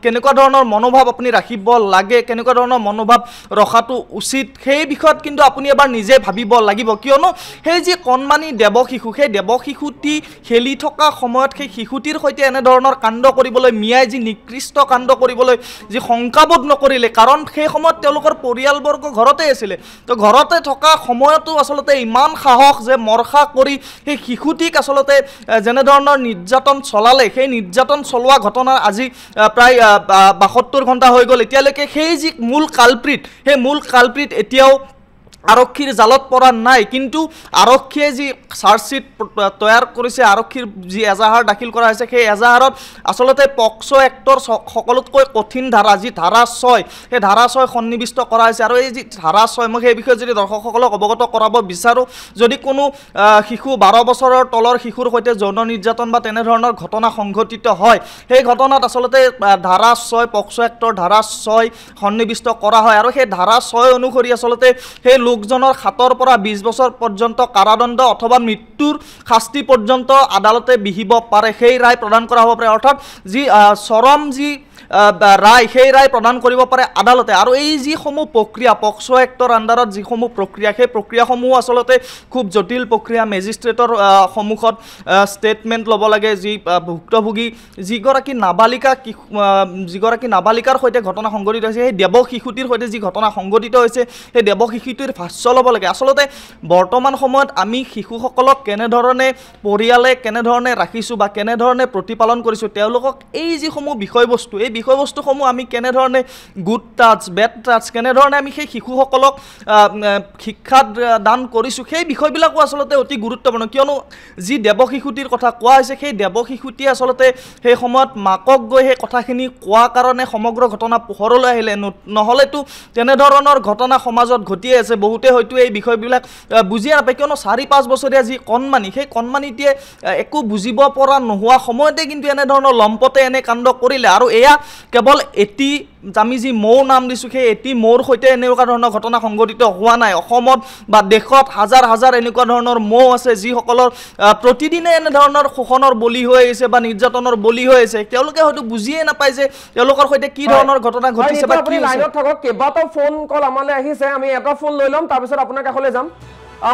কেনেকুৱা ধৰণৰ মনোভাৱ আপুনি ৰাখিব লাগে কেনেকুৱা ধৰণৰ মনোভাৱ ৰখাটো উচিত সেই বিষয়ত কিন্তু আপুনি এবাৰ নিজে ভাবিব লাগিব কিয়নো সেই যি কণমানি দেৱ শিশু সেই দেৱ শিশুটি খেলি থকা সময়ত সেই শিশুটিৰ সৈতে এনেধৰণৰ কাণ্ড কৰিবলৈ মিয়াই যি নিকৃষ্ট কাণ্ড কৰিবলৈ যি শংকাবোধ নকৰিলে কাৰণ সেই সময়ত তেওঁলোকৰ পৰিয়ালবৰ্গ ঘৰতে আছিলে তো ঘৰতে থকা সময়তো আচলতে ইমান সাহস যে মৰখা কৰি সেই শিশুটিক আচলতে যেনেধৰণৰ নিৰ্যাতন চলালে সেই নিৰ্যাতন চলোৱা ঘটনাৰ আজি প্ৰায় 72 ঘণ্টা হৈ গ'ল এতিয়ালৈকে সেই যি মূল কালপ্ৰিট সেই মূল কালপ্ৰিট এতিয়াও আৰক্ষীৰ জালত পৰা নাই কিন্তু আৰক্ষীয়ে যি চাৰ্জশ্বিট তৈয়াৰ কৰিছে আৰক্ষীৰ যি এজাহাৰ দাখিল কৰা হৈছে সেই এজাহাৰত আচলতে পক্সো এক্টৰ সকলোতকৈ কঠিন ধাৰা যি ধাৰা 6 সেই ধাৰা 6 সন্নিৱিষ্ট কৰা হৈছে আৰু এই যি ধাৰা 6 মই সেই বিষয়ে যদি দৰ্শকসকলক অৱগত কৰাব বিচাৰোঁ যদি কোনো শিশু 12 বছৰৰ তলৰ শিশুৰ সৈতে যৌন নিৰ্যাতন বা তেনেধৰণৰ ঘটনা সংঘটিত হয় সেই ঘটনাত আচলতে ধাৰা 6 পক্সো এক্টৰ ধাৰা 6 সন্নিৱিষ্ট কৰা হয় আৰু সেই ধাৰা 6 অনুসৰি আচলতে সেই লোকজনৰ 7 পৰা 20 বছৰ পৰ্যন্ত কাৰাদণ্ড অথবা মৃত্যুৰ শাস্তি পৰ্যন্ত আদালতে বিহিব পাৰে সেই ৰায় প্ৰদান কৰা হ'ব পাৰে অৰ্থাৎ যি চৰম যি ৰায় সেই ৰায় প্ৰদান কৰিব পাৰে আদালতে আৰু এই যিসমূহ প্ৰক্ৰিয়া পক্সো এক্টৰ আণ্ডাৰত যিসমূহ প্ৰক্ৰিয়া সেই প্ৰক্ৰিয়াসমূহ আচলতে খুব জটিল প্ৰক্ৰিয়া মেজিষ্ট্ৰেটৰ সন্মুখত ষ্টেটমেণ্ট ল'ব লাগে যি ভুক্তভোগী যিগৰাকী নাবালিকাৰ সৈতে ঘটনা সংঘটিত হৈছে সেই দেৱ শিশুটিৰ সৈতে যি ঘটনা সংঘটিত হৈছে সেই দেৱ শিশুটিৰ ভাষ্য ল'ব লাগে আচলতে বৰ্তমান সময়ত আমি শিশুসকলক কেনেধৰণে পৰিয়ালে কেনেধৰণে ৰাখিছোঁ বা কেনেধৰণে প্ৰতিপালন কৰিছোঁ তেওঁলোকক এই যিসমূহ বিষয়বস্তু এই বিষয়বস্তুসমূহ আমি কেনেধৰণে গুড টাচ বেড টাচ কেনেধৰণে আমি সেই শিশুসকলক শিক্ষা দান কৰিছোঁ সেই বিষয়বিলাকো আচলতে অতি গুৰুত্বপূৰ্ণ কিয়নো যি দেৱ শিশুটিৰ কথা কোৱা হৈছে সেই দেৱ শিশুটিয়ে আচলতে সেই সময়ত মাকক গৈ সেই কথাখিনি কোৱা কাৰণে সমগ্ৰ ঘটনা পোহৰলৈ আহিলে নহ'লেতো তেনেধৰণৰ ঘটনা সমাজত ঘটিয়ে আছে বহুতে হয়তো এই বিষয়বিলাক বুজিয়ে নাপায় কিয়নো 4-5 বছৰীয়া যি কণমানি সেই কণমানিটিয়ে একো বুজিব পৰা নোহোৱা সময়তে কিন্তু এনেধৰণৰ লম্পতে এনে কাণ্ড কৰিলে আৰু এয়া কেৱল এটি আমি যি মৌ নাম দিছোঁ সেই এটি মৌৰ সৈতে এনেকুৱা ধৰণৰ ঘটনা সংঘটিত হোৱা নাই অসমত বা দেশত হাজাৰ হাজাৰ এনেকুৱা ধৰণৰ মৌ আছে যিসকলৰ প্ৰতিদিনে এনেধৰণৰ শোষণৰ বলি হৈ আহিছে বা নিৰ্যাতনৰ বলি হৈ আছে তেওঁলোকে হয়তো বুজিয়ে নাপায় যে তেওঁলোকৰ সৈতে কি ধৰণৰ ঘটনা ঘটিছে বা কি লাইনত থাকক কেইবাটাও ফোন কল আমালৈ আহিছে আমি এটা ফোন লৈ ল'ম তাৰপিছত আপোনাৰ কাষলৈ যাম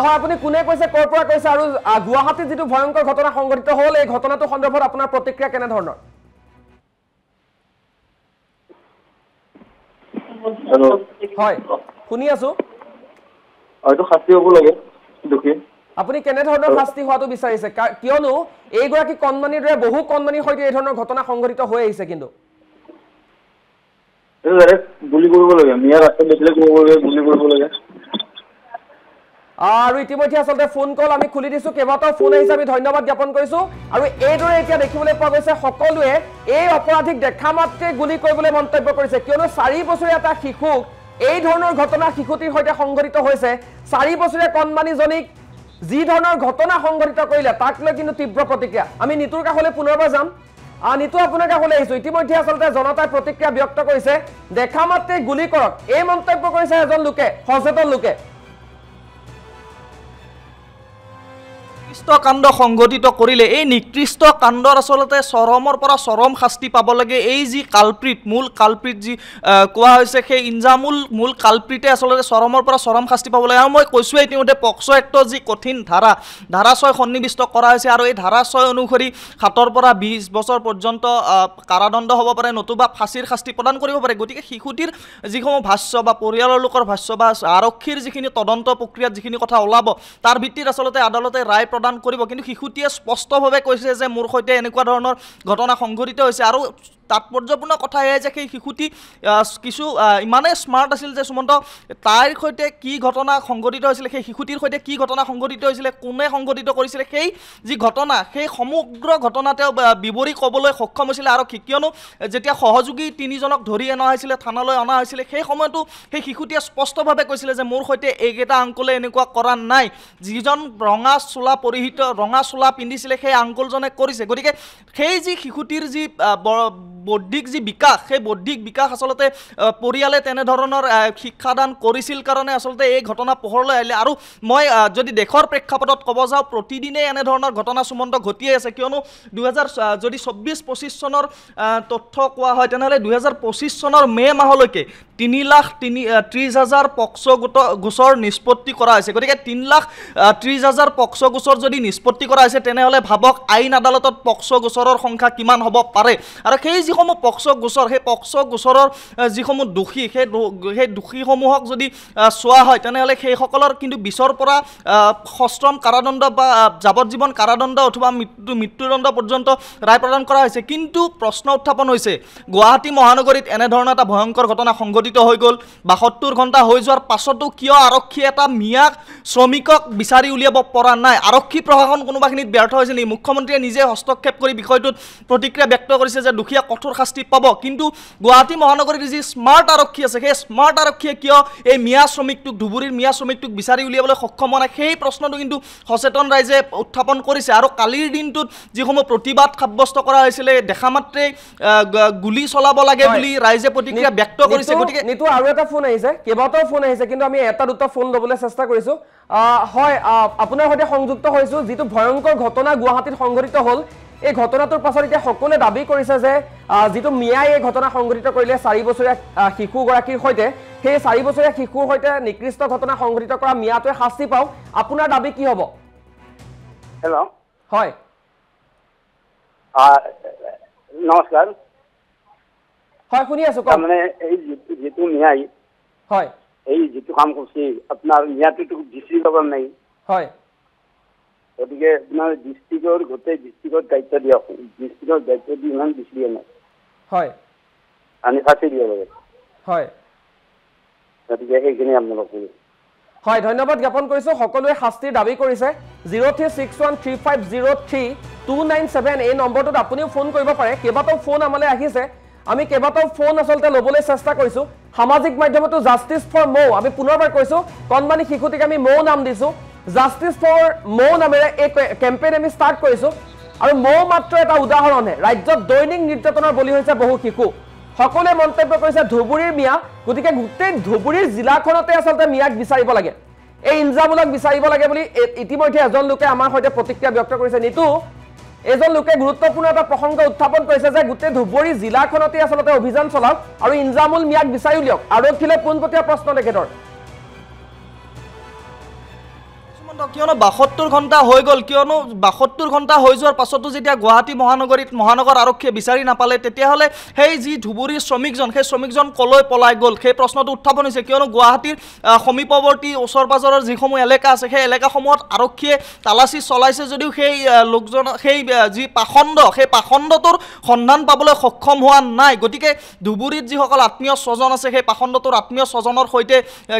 হয় আপুনি কোনে কৈছে ক'ৰ পৰা কৈছে আৰু গুৱাহাটীত যিটো ভয়ংকৰ ঘটনা সংঘটিত হ'ল এই ঘটনাটো সন্দৰ্ভত আপোনাৰ প্ৰতিক্ৰিয়া কেনেধৰণৰ হয় শুনি আছো হয়তো শাস্তি হ'ব লাগে দুখী আপুনি কেনেধৰণৰ শাস্তি হোৱাটো বিচাৰিছে কিয়নো এইগৰাকী কণমানিৰ দৰে বহু কণমানিৰ সৈতে এই ধৰণৰ ঘটনা সংঘটিত হৈ আহিছে কিন্তু গুলি কৰিব লাগে মিয়া ৰাস্তাত দেখিলে কৰিব লাগে গুলি কৰিব লাগে আৰু ইতিমধ্যে আচলতে ফোন কল আমি খুলি দিছো কেইবাটাও ফোন আহিছে আমি ধন্যবাদ জ্ঞাপন কৰিছো আৰু এইদৰে এতিয়া দেখিবলৈ পোৱা গৈছে সকলোৱে এই অপৰাধীক দেখা মাত্ৰে গুলি কৰিবলৈ মন্তব্য কৰিছে কিয়নো 4 বছৰীয়া এটা শিশুক এই ধৰণৰ ঘটনা শিশুটিৰ সৈতে সংঘটিত হৈছে 4 বছৰীয়া কণমানিজনীক যি ধৰণৰ ঘটনা সংঘটিত কৰিলে তাক লৈ কিন্তু তীব্ৰ প্ৰতিক্ৰিয়া আমি নিতুৰ কাষলৈ পুনৰবাৰ যাম নিতু আপোনাৰ কাষলৈ আহিছো ইতিমধ্যে আচলতে জনতাৰ প্ৰতিক্ৰিয়া ব্যক্ত কৰিছে দেখা মাত্ৰে গুলি কৰক এই মন্তব্য কৰিছে এজন লোকে সচেতন লোকে নিকৃষ্ট কাণ্ড সংঘটিত কৰিলে এই নিকৃষ্ট কাণ্ডৰ আচলতে চৰমৰ পৰা চৰম শাস্তি পাব লাগে এই যি কালপ্ৰিট মূল কালপ্ৰিট যি কোৱা হৈছে সেই ইনজামুল মূল কালপ্ৰিটে আচলতে চৰমৰ পৰা চৰম শাস্তি পাব লাগে আৰু মই কৈছোঁ ইতিমধ্যে পক্সো এক্টৰ যি কঠিন ধাৰা 6 সন্নিৱিষ্ট কৰা হৈছে আৰু এই ধাৰা 6 অনুসৰি 7 পৰা 20 বছৰ পৰ্যন্ত কাৰাদণ্ড হ'ব পাৰে নতুবা ফাঁচীৰ শাস্তি প্ৰদান কৰিব পাৰে গতিকে শিশুটিৰ যিসমূহ ভাষ্য বা পৰিয়ালৰ লোকৰ ভাষ্য বা আৰক্ষীৰ যিখিনি তদন্ত প্ৰক্ৰিয়াত যিখিনি কথা ওলাব তাৰ ভিত্তিত আচলতে আদালতে ৰায় প্ৰদান কৰিব কিন্তু শিশুটিয়ে স্পষ্টভাৱে কৈছে যে মোৰ সৈতে এনেকুৱা ধৰণৰ ঘটনা সংঘটিত হৈছে আৰু তাৎপৰ্যপূৰ্ণ কথা এয়াই যে সেই শিশুটি কিছু ইমানেই স্মাৰ্ট আছিল যে সুমন্ত তাইৰ সৈতে কি ঘটনা সংঘটিত হৈছিলে সেই শিশুটিৰ সৈতে কি ঘটনা সংঘটিত হৈছিলে কোনে সংঘটিত কৰিছিলে সেই যি ঘটনা সেই সমগ্ৰ ঘটনা তেওঁ বিৱৰি ক'বলৈ সক্ষম হৈছিলে আৰু কিয়নো যেতিয়া সহযোগী 3জনক ধৰি অনা হৈছিলে থানালৈ অনা হৈছিলে সেই সময়তো সেই শিশুটিয়ে স্পষ্টভাৱে কৈছিলে যে মোৰ সৈতে এইকেইটা আংকলে এনেকুৱা কৰা নাই যিজন ৰঙা চোলা পিন্ধিছিলে সেই আংকলজনে কৰিছে গতিকে সেই যি শিশুটিৰ যি বৌদ্ধিক যি বিকাশ সেই বৌদ্ধিক বিকাশ আচলতে পৰিয়ালে তেনেধৰণৰ শিক্ষাদান কৰিছিল কাৰণে আচলতে এই ঘটনা পোহৰলৈ আহিলে আৰু মই যদি দেশৰ প্ৰেক্ষাপটত ক'ব যাওঁ প্ৰতিদিনে এনেধৰণৰ ঘটনা সুমন্ত ঘটিয়ে আছে কিয়নো 2024-25 চনৰ তথ্য কোৱা হয় তেনেহ'লে 2025 চনৰ মে মাহলৈকে 3,30,000 পক্সো গোচৰ নিষ্পত্তি কৰা হৈছে গতিকে 3,30,000 পক্সো গোচৰ যদি নিষ্পত্তি কৰা হৈছে তেনেহ'লে ভাবক আইন আদালতত পক্সো গোচৰৰ সংখ্যা কিমান হ'ব পাৰে আৰু সেই যিসমূহ পক্সো গোচৰ সেই পক্সো গোচৰৰ যিসমূহ দোষী সেই দোষীসমূহক যদি চোৱা হয় তেনেহ'লে সেইসকলৰ কিন্তু 20ৰ পৰা সশ্ৰম কাৰাদণ্ড বা যাৱজ্জীৱন কাৰাদণ্ড অথবা মৃত্যুদণ্ড পৰ্যন্ত ৰায় প্ৰদান কৰা হৈছে কিন্তু প্ৰশ্ন উত্থাপন হৈছে গুৱাহাটী মহানগৰীত এনেধৰণৰ এটা ভয়ংকৰ ঘটনা সংঘটিত হৈ গ'ল 72 ঘণ্টা হৈ যোৱাৰ পাছতো কিয় আৰক্ষীয়ে এটা মিয়াক শ্ৰমিকক বিচাৰি উলিয়াব পৰা নাই আৰক্ষী প্ৰশাসন কোনোবাখিনিত ব্যৰ্থ হৈছে নেকি মুখ্যমন্ত্ৰীয়ে নিজে হস্তক্ষেপ কৰি বিষয়টোত প্ৰতিক্ৰিয়া ব্যক্ত কৰিছে যে দুখীয়া কঠোৰ শাস্তি পাব কিন্তু গুৱাহাটী মহানগৰীৰ যি স্মাৰ্ট আৰক্ষী আছে সেই স্মাৰ্ট আৰক্ষীয়ে কিয় এই মিয়া শ্ৰমিকটোক ধুবুৰীৰ মিয়া শ্ৰমিকটোক বিচাৰি উলিয়াবলৈ সক্ষম হোৱা নাই সেই প্ৰশ্নটো কিন্তু সচেতন ৰাইজে উত্থাপন কৰিছে আৰু কালিৰ দিনটোত যিসমূহ প্ৰতিবাদ সাব্যস্ত কৰা হৈছিলে দেখা মাত্ৰে গুলি চলাব লাগে বুলি ৰাইজে প্ৰতিক্ৰিয়া ব্যক্ত কৰিছে গতিকে নিতু আৰু এটা ফোন আহিছে কেইবাটাও ফোন আহিছে কিন্তু আমি এটা দুটা ফোন ল'বলৈ চেষ্টা কৰিছোঁ হয় আপোনাৰ সৈতে সংযুক্ত হৈছোঁ যিটো ভয়ংকৰ ঘটনা গুৱাহাটীত সংঘটিত হ'ল এই ঘটনাটোৰ পাছত এতিয়া সকলোৱে দাবী কৰিছে যে যিটো মিয়াই এই ঘটনা সংঘটিত কৰিলে 4 বছৰীয়া শিশুগৰাকীৰ সৈতে সেই 4 বছৰীয়া শিশুৰ সৈতে নিকৃষ্ট ঘটনা সংঘটিত কৰা মিয়াটোৱে শাস্তি পাওক আপোনাৰ দাবী কি হ'ব হেল্ল' হয় নমস্কাৰ হয় শুনি আছোঁ তাৰমানে এই যিটো মিয়াই হয় এই যিটো কাম কৰিছে আপোনাৰ মিয়াটোতো ডিষ্ট্ৰিক্ট গভৰ্ণৰ নাই হয় গতিকে আপোনাৰ ডিষ্ট্ৰিক্টৰ গোটেই ডিষ্ট্ৰিক্টত দায়িত্ব দিয়ক ডিষ্ট্ৰিক্টৰ দায়িত্ব দি ইমান ডিষ্ট্ৰিক্টে নাই হয় আমি ফাঁচি দিব লাগে হয় গতিকে সেইখিনি আপোনালোক হয় ধন্যবাদ জ্ঞাপন কৰিছোঁ সকলোৱে শাস্তিৰ দাবী কৰিছে 0361350329 এই নম্বৰটোত আপুনিও ফোন কৰিব পাৰে কেইবাটাও ফোন আমালৈ আহিছে আমি কেইবাটাও ফোন আচলতে ল'বলৈ চেষ্টা কৰিছোঁ সামাজিক মাধ্যমতো জাষ্টিছ ফৰ মৌ আমি পুনৰবাৰ কৈছোঁ কণমানি শিশুটিক আমি মৌ নাম দিছোঁ জাষ্টিছ ফৰ মৌ নামেৰে এই কেম্পেইন আমি ষ্টাৰ্ট কৰিছোঁ আৰু মৌ মাত্ৰ এটা উদাহৰণহে ৰাজ্যত দৈনিক নিৰ্যাতনৰ বলি হৈছে বহু শিশু সকলোৱে মন্তব্য কৰিছে ধুবুৰীৰ মিয়া গতিকে গোটেই ধুবুৰীৰ জিলাখনতে আচলতে মিয়াক বিচাৰিব লাগে এই ইনজামুলক বিচাৰিব লাগে বুলি ইতিমধ্যে এজন লোকে আমাৰ সৈতে প্ৰতিক্ৰিয়া ব্যক্ত কৰিছে নিতু এজন লোকে গুৰুত্বপূৰ্ণ এটা প্ৰসংগ উত্থাপন কৰিছে যে গোটেই ধুবুৰী জিলাখনতে আচলতে অভিযান চলাওক আৰু ইনজামুল মিয়াক বিচাৰি উলিয়াওক আৰক্ষীলৈ পোনপটীয়া প্ৰশ্ন তেখেতৰ কিয়নো 72 ঘণ্টা হৈ গ'ল কিয়নো 72 ঘণ্টা হৈ যোৱাৰ পাছতো যেতিয়া গুৱাহাটী মহানগৰ আৰক্ষীয়ে বিচাৰি নাপালে তেতিয়াহ'লে সেই যি ধুবুৰীৰ শ্ৰমিকজন সেই শ্ৰমিকজন কলৈ পলাই গ'ল সেই প্ৰশ্নটো উত্থাপন হৈছে কিয়নো গুৱাহাটীৰ সমীপৱৰ্তী ওচৰ পাজৰৰ যিসমূহ এলেকা আছে সেই এলেকাসমূহত আৰক্ষীয়ে তালাচী চলাইছে যদিও সেই লোকজন সেই যি পাখণ্ড সেই পাখণ্ডটোৰ সন্ধান পাবলৈ সক্ষম হোৱা নাই গতিকে ধুবুৰীত যিসকল আত্মীয় স্বজন আছে সেই পাখণ্ডটোৰ আত্মীয় স্বজনৰ সৈতে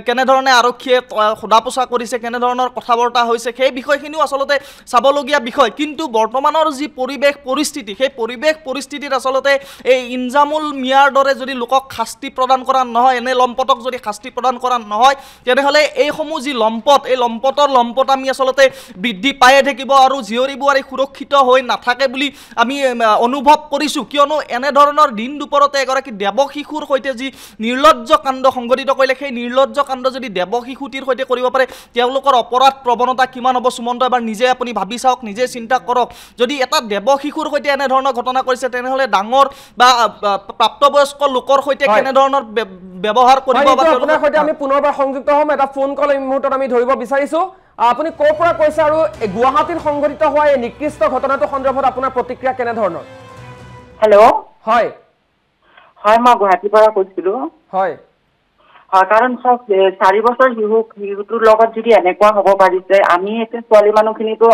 কেনেধৰণে আৰক্ষীয়ে সোধা পোছা কৰিছে কেনেধৰণৰ কথা হৈছে সেই বিষয়খিনিও আসলতে চাবলগীয়া বিষয় কিন্তু বৰ্তমানৰ যি পৰিৱেশ পৰিস্থিতি সেই পৰিৱেশ পৰিস্থিতিত আসলতে এই ইনজামুল মিয়াৰ দৰে যদি লোকক শাস্তি প্ৰদান কৰা নহয় এনে লম্পটক যদি শাস্তি প্ৰদান কৰা নহয় তেনেহ'লে এইসমূহ যি লম্পট এই লম্পট আমি আসলতে বৃদ্ধি পায়ে থাকিব আৰু জীয়ৰী বোৱাৰী সুৰক্ষিত হৈ নাথাকে বুলি আমি অনুভৱ কৰিছোঁ কিয়নো এনেধৰণৰ দিন দুপৰতে এগৰাকী দেৱ শিশুৰ সৈতে যি নিৰ্লজ্জ কাণ্ড সংঘটিত কৰিলে সেই নিৰ্লজ্জ কাণ্ড যদি দেৱ শিশুটিৰ সৈতে কৰিব পাৰে তেওঁলোকৰ অপৰাধ প্ৰৱণতা কিমান হ'ব সুমন্ত এবাৰ নিজে আপুনি ভাবি চাওক নিজে চিন্তা কৰক যদি এটা দেৱ শিশুৰ সৈতে এনে ধৰণৰ ঘটনা কৰিছে তেনেহ'লে ডাঙৰ বা প্ৰাপ্তবয়স্ক লোকৰ সৈতে কেনে ধৰণৰ ব্যৱহাৰ কৰিব বা আপোনাৰ সৈতে আমি পুনৰবাৰ সংযুক্ত হ'ম এটা ফোন কল এই মুহূৰ্তত আমি ধৰিব বিচাৰিছো আপুনি ক'ৰ পৰা কৈছে আৰু গুৱাহাটীত সংঘটিত হোৱা এই নিকৃষ্ট ঘটনাটো সন্দৰ্ভত আপোনাৰ প্ৰতিক্ৰিয়া কেনে ধৰণৰ হেল্ল' হয় হয় মই গুৱাহাটীৰ পৰা কৈছিলোঁ হয় হয় কাৰণ চাওক 4 বছৰ শিশুটোৰ লগত যদি এনেকুৱা হ'ব পাৰিছে আমি এতিয়া ছোৱালী মানুহখিনিতো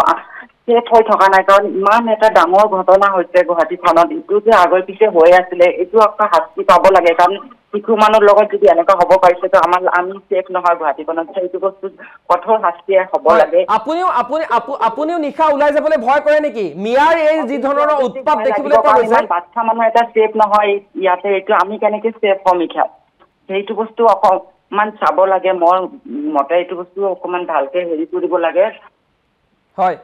ছেফ হৈ থকা নাই কাৰণ ইমান এটা ডাঙৰ ঘটনা হৈছে গুৱাহাটীখনত এইটো যে আগৰ পিছে হৈ আছিলে এইটো একটা শাস্তি পাব লাগে কাৰণ শিশু মানুহৰ লগত যদি এনেকুৱা হ'ব পাৰিছে তো আমি ছেফ নহয় গুৱাহাটীখনত সেইটো বস্তু কঠোৰ শাস্তি হ'ব লাগে আপুনিও নিশা ওলাই যাবলৈ ভয় কৰে নেকি মিয়াৰ এই যি ধৰণৰ উৎপাত দেখিবলৈ পোৱা গৈছে বাচ্চা মানুহ এটা ছেফ নহয় ইয়াতে এইটো আমি কেনেকৈ ছেফ হ'ম নিশা সেইটো বস্তু অকণমান চাব লাগে মোৰ মতে এইটো বস্তু অকণমান ভালকৈ হেৰি কৰিব লাগে হয়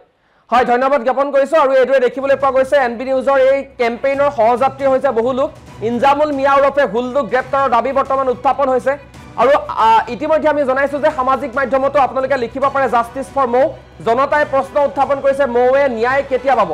হয় ধন্যবাদ জ্ঞাপন কৰিছোঁ আৰু এইটোৱে দেখিবলৈ পোৱা গৈছে এনবি নিউজৰ এই কেম্পেইনৰ সহযাত্ৰী হৈছে বহু লোক ইনজামুল মিয়া ওৰফে হুলদুক গ্ৰেপ্তাৰৰ দাবী বৰ্তমান উত্থাপন হৈছে আৰু ইতিমধ্যে আমি জনাইছোঁ যে সামাজিক মাধ্যমতো আপোনালোকে লিখিব পাৰে জাষ্টিছ ফৰ মৌ জনতাই প্ৰশ্ন উত্থাপন কৰিছে মৌৱে ন্যায় কেতিয়া পাব